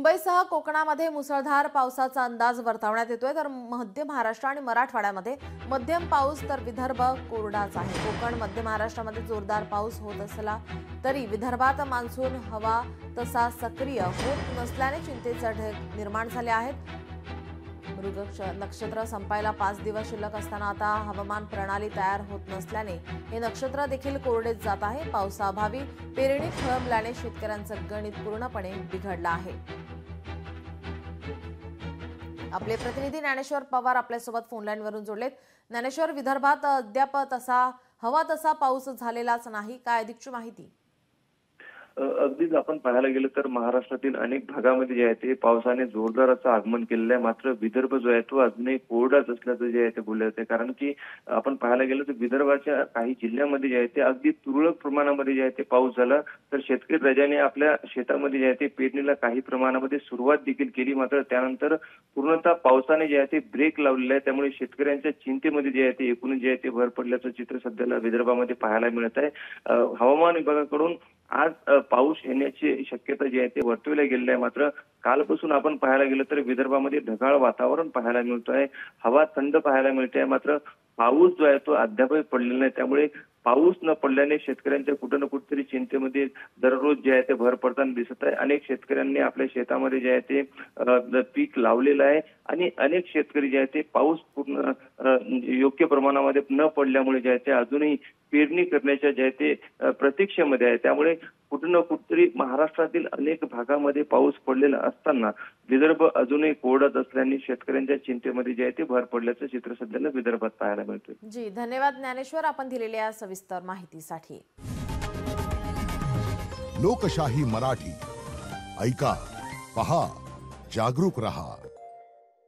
मुंबईसह कोकणामध्ये मुसळधार पावसाचा अंदाज वर्तवण्यात येतोय, तर मध्य महाराष्ट्र आणि मराठवाड्यामध्ये मध्यम पाऊस, तर विदर्भ कोरडाच आहे। कोकण मध्य महाराष्ट्रामध्ये जोरदार पाऊस होत असला तरी विदर्भात मान्सून हवा तसा सक्रिय होत नसल्याने चिंतेचे ढग निर्माण झाले आहेत। मृग नक्षत्र संपायला 5 दिवस शिल्लक असताना आता हवामान प्रणाली तयार होत नसल्याने हे नक्षत्र देखील कोरडेच जात आहे। पावसाअभावी पेरणी खोळंबल्याने शेतकऱ्यांचं गणित पूर्णपणे बिघडलं आहे। आपले प्रतिनिधी ज्ञानेश्वर पवार आपल्यासोबत फोन लाईनवरून जोडलेत। ज्ञानेश्वर, विदर्भात अद्याप हवा तसा पाऊस झालेलाच नाही, काय अधिकची माहिती? अगदीच आपण पाहायला गेलं तर महाराष्ट्रातील अनेक भागामध्ये जे आहे ते पावसाने जोरदार असं आगमन केलेलं आहे। मात्र विदर्भ जो आहे तो अजूनही कोरडाच असल्याचं जे आहे ते बोलले जाते। कारण की आपण पाहायला गेलं तर विदर्भाच्या काही जिल्ह्यामध्ये जे आहे ते अगदी तुरळक प्रमाणामध्ये जे आहे ते पाऊस झाला, तर शेतकरी राजाने आपल्या शेतामध्ये जे आहे ते पेरणीला काही प्रमाणामध्ये सुरुवात देखील केली। मात्र त्यानंतर पूर्णतः पावसाने जे आहे ते ब्रेक लावलेला आहे। त्यामुळे शेतकऱ्यांच्या चिंतेमध्ये जे आहे ते एकूण जे आहे ते भर पडल्याचं चित्र सध्याला विदर्भामध्ये पाहायला मिळत आहे। हवामान विभागाकडून आज पाऊस येण्याची शक्यता जी आहे ते वर्तवल्या गेलेली आहे। मात्र कालपासून आपण पाहायला गेलं तर विदर्भामध्ये ढगाळ वातावरण पाहायला मिळत आहे, हवा थंड पाहायला मिळते आहे। मात्र पाऊस जो आहे तो अद्यापही पडलेला नाही। त्यामुळे पाऊस न पडल्याने शेतकऱ्यांच्या कुठं ना कुठेतरी चिंतेमध्ये दररोज जे आहे ते भर पडताना दिसत आहे। अनेक शेतकऱ्यांनी आपल्या शेतामध्ये जे आहे ते पीक लावलेलं आहे आणि अनेक शेतकरी जे आहे ते पाऊस पूर्ण योग्य प्रमाणामध्ये न पडल्यामुळे जे आहे ते अजूनही पेरणी करण्याच्या जे आहे ते प्रतीक्षेमध्ये आहे। त्यामुळे कुठं ना कुठेतरी महाराष्ट्रातील अनेक भागामध्ये पाऊस पडलेला असताना विदर्भ अजूनही कोरडत असल्याने शेतकऱ्यांच्या चिंतेमध्ये जे आहे ते भर पडल्याचं चित्र सध्याला विदर्भात पाहायला मिळतोय। जी, धन्यवाद ज्ञानेश्वर, आपण दिलेल्या सविस्तर माहितीसाठी। लोकशाही मराठी ऐका, पहा, जागरूक रहा।